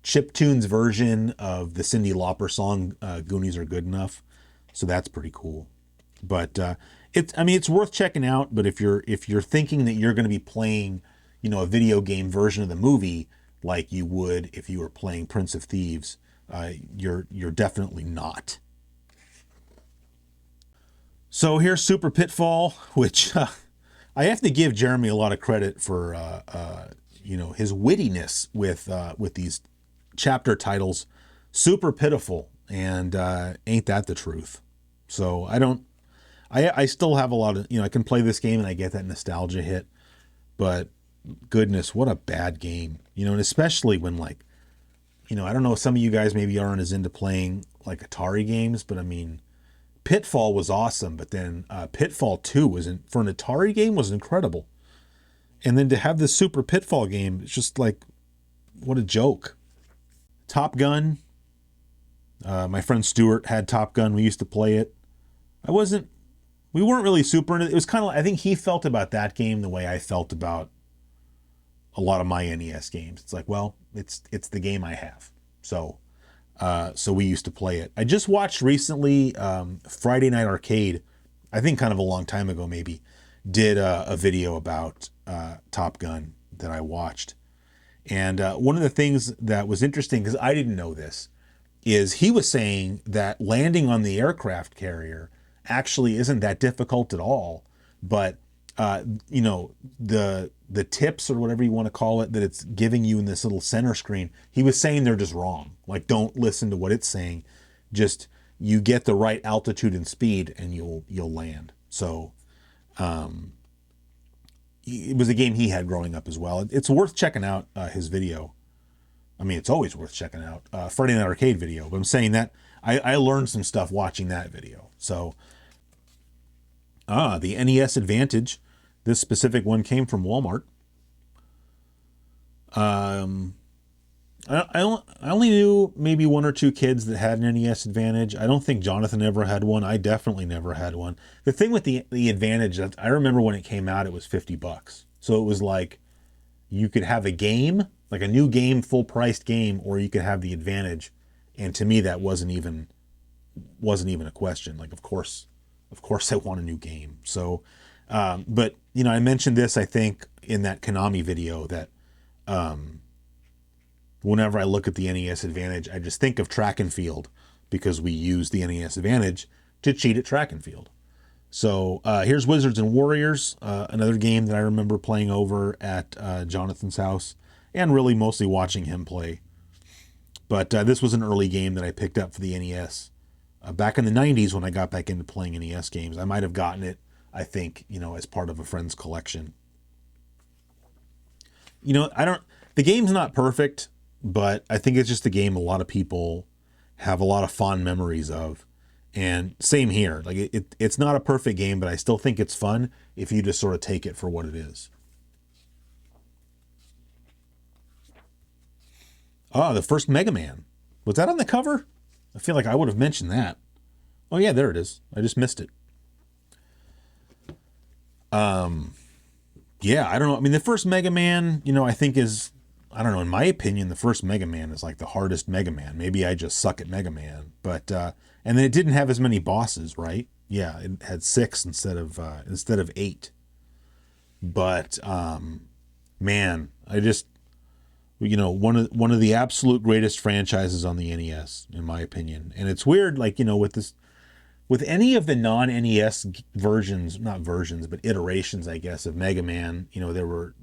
Speaker 4: chiptunes version of the Cyndi Lauper song, Goonies Are Good Enough. So that's pretty cool. But it's worth checking out. But if you're thinking that you're going to be playing, a video game version of the movie like you would if you were playing Prince of Thieves, you're definitely not. So here's Super Pitfall, which I have to give Jeremy a lot of credit for, his wittiness with these chapter titles. Super pitiful, and ain't that the truth? So I still have a lot of, I can play this game and I get that nostalgia hit, but goodness, what a bad game, and especially when I don't know, some of you guys maybe aren't as into playing like Atari games, but I mean, Pitfall was awesome, but then Pitfall 2 for an Atari game was incredible. And then to have this Super Pitfall game, it's just like, what a joke. Top Gun. My friend Stuart had Top Gun. We used to play it. We weren't really super into it. It was kind of like, I think he felt about that game the way I felt about a lot of my NES games. It's like, well, it's the game I have. So we used to play it. I just watched recently, Friday Night Arcade, I think kind of a long time ago maybe, did a video about Top Gun that I watched. And one of the things that was interesting, because I didn't know this, is he was saying that landing on the aircraft carrier actually isn't that difficult at all. But, the tips or whatever you want to call it that it's giving you in this little center screen, he was saying they're just wrong. Like, don't listen to what it's saying. Just you get the right altitude and speed and you'll land. So it was a game he had growing up as well. It's worth checking out his video. I mean, it's always worth checking out Friday Night Arcade video. But I'm saying that I learned some stuff watching that video. So the NES Advantage. This specific one came from Walmart. I only knew maybe one or two kids that had an NES Advantage. I don't think Jonathan ever had one. I definitely never had one. The thing with the Advantage, I remember when it came out, it was $50. So it was like you could have a game, like a new game, full-priced game, or you could have the Advantage. And to me, that wasn't even a question. Like, of course I want a new game. So, but I mentioned this, I think, in that Konami video that whenever I look at the NES Advantage, I just think of track and field because we use the NES Advantage to cheat at track and field. So here's Wizards and Warriors, another game that I remember playing over at Jonathan's house and really mostly watching him play. But this was an early game that I picked up for the NES. Back in the 90s when I got back into playing NES games. I might have gotten it, I think, as part of a friend's collection. The game's not perfect, but I think it's just a game a lot of people have a lot of fond memories of. And same here. Like it's not a perfect game, but I still think it's fun if you just sort of take it for what it is. Oh, the first Mega Man. Was that on the cover? I feel like I would have mentioned that. Oh yeah, there it is. I just missed it. Yeah, I don't know. I mean, the first Mega Man, I think is, I don't know, in my opinion, the first Mega Man is like the hardest Mega Man. Maybe I just suck at Mega Man. But, and then it didn't have as many bosses, right? Yeah, it had 6 instead of 8. But, man, I just, one of the absolute greatest franchises on the NES, in my opinion. And it's weird, like, with any of the non-NES versions, not versions, but iterations, I guess, of Mega Man, there were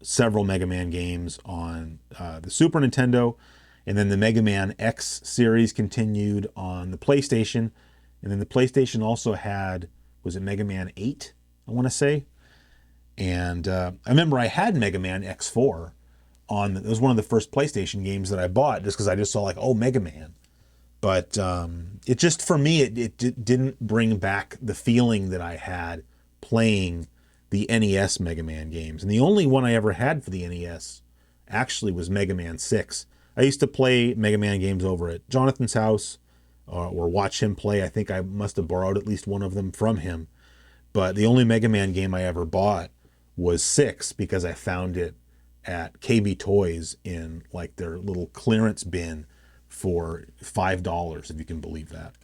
Speaker 4: several Mega Man games on the Super Nintendo, and then the Mega Man X series continued on the PlayStation, and then the PlayStation also had, was it Mega Man 8, I want to say? And I remember I had Mega Man X4 it was one of the first PlayStation games that I bought just because I just saw like, oh, Mega Man. But it just, for me, it didn't bring back the feeling that I had playing the NES Mega Man games. And the only one I ever had for the NES actually was Mega Man 6. I used to play Mega Man games over at Jonathan's house or watch him play. I think I must have borrowed at least one of them from him. But the only Mega Man game I ever bought was 6 because I found it at KB Toys in like their little clearance bin for $5, if you can believe that.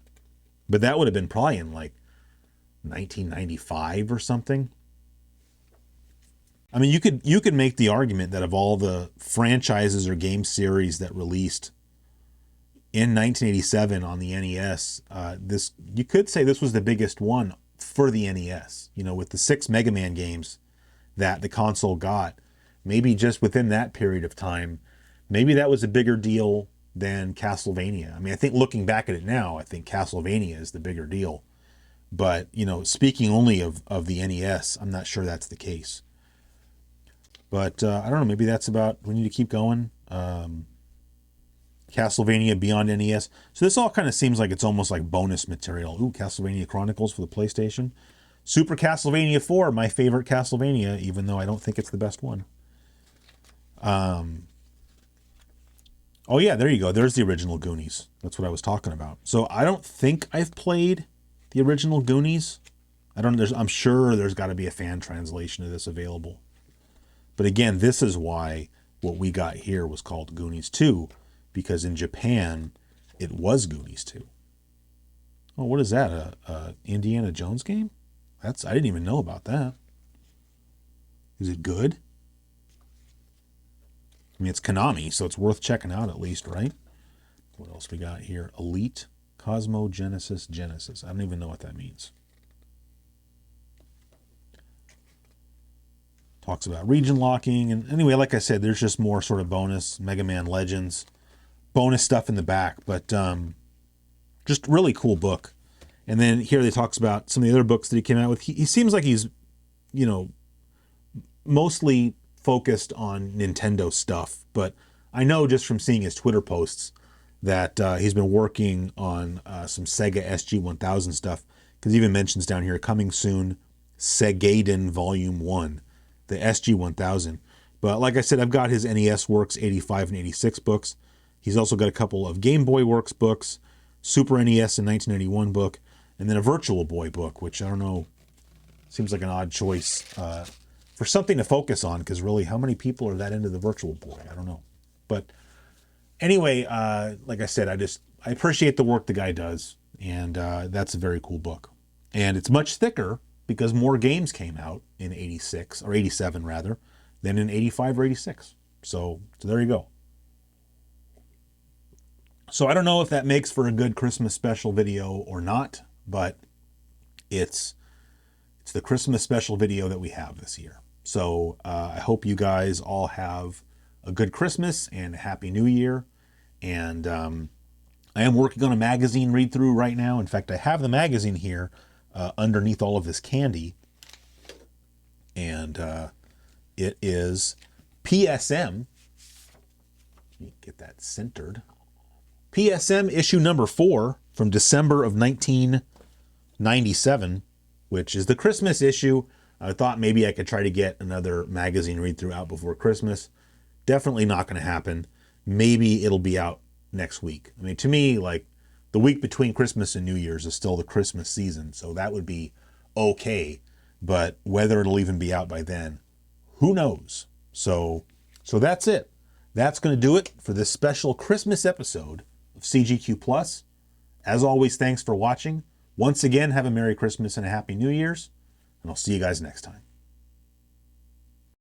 Speaker 4: But that would have been probably in like 1995 or something. I mean, you could make the argument that of all the franchises or game series that released in 1987 on the NES, you could say this was the biggest one for the NES. With the 6 Mega Man games that the console got, maybe just within that period of time, maybe that was a bigger deal than Castlevania. I mean, I think looking back at it now, I think Castlevania is the bigger deal. But, speaking only of the NES, I'm not sure that's the case. But I don't know, maybe that's about, we need to keep going. Castlevania Beyond NES. So this all kind of seems like it's almost like bonus material. Ooh, Castlevania Chronicles for the PlayStation. Super Castlevania 4, my favorite Castlevania, even though I don't think it's the best one. Oh yeah, there you go. There's the original Goonies. That's what I was talking about. So I don't think I've played the original Goonies. I'm sure there's got to be a fan translation of this available. But again, this is why what we got here was called Goonies 2, because in Japan, it was Goonies 2. Oh, what is that? A Indiana Jones game? I didn't even know about that. Is it good? I mean, it's Konami, so it's worth checking out at least, right? What else we got here? Elite Cosmogenesis Genesis. I don't even know what that means. Talks about region locking. And anyway, like I said, there's just more sort of bonus Mega Man Legends, bonus stuff in the back. But just really cool book. And then here they talks about some of the other books that he came out with. He seems like he's, mostly focused on Nintendo stuff, but I know just from seeing his Twitter posts that he's been working on some Sega SG-1000 stuff, because he even mentions down here, coming soon, Segaden Volume 1, the SG-1000. But like I said, I've got his NES Works 85 and 86 books. He's also got a couple of Game Boy Works books, Super NES in 1991 book, and then a Virtual Boy book, which I don't know, seems like an odd choice for something to focus on, because really, how many people are that into the Virtual Boy? I don't know. But anyway, like I said, I appreciate the work the guy does, and that's a very cool book. And it's much thicker because more games came out in 86, or 87 rather, than in 85 or 86. So there you go. So I don't know if that makes for a good Christmas special video or not, but it's the Christmas special video that we have this year. So I hope you guys all have a good Christmas and a Happy New Year. And I am working on a magazine read through right now. In fact, I have the magazine here underneath all of this candy. And it is PSM, Let me get that centered. PSM issue number 4 from December of 1997, which is the Christmas issue. I thought maybe I could try to get another magazine read-through out before Christmas. Definitely not going to happen. Maybe it'll be out next week. I mean, to me, like, the week between Christmas and New Year's is still the Christmas season, so that would be okay. But whether it'll even be out by then, who knows? So that's it. That's going to do it for this special Christmas episode of CGQ Plus. As always, thanks for watching. Once again, have a Merry Christmas and a Happy New Year's, and I'll see you guys next time.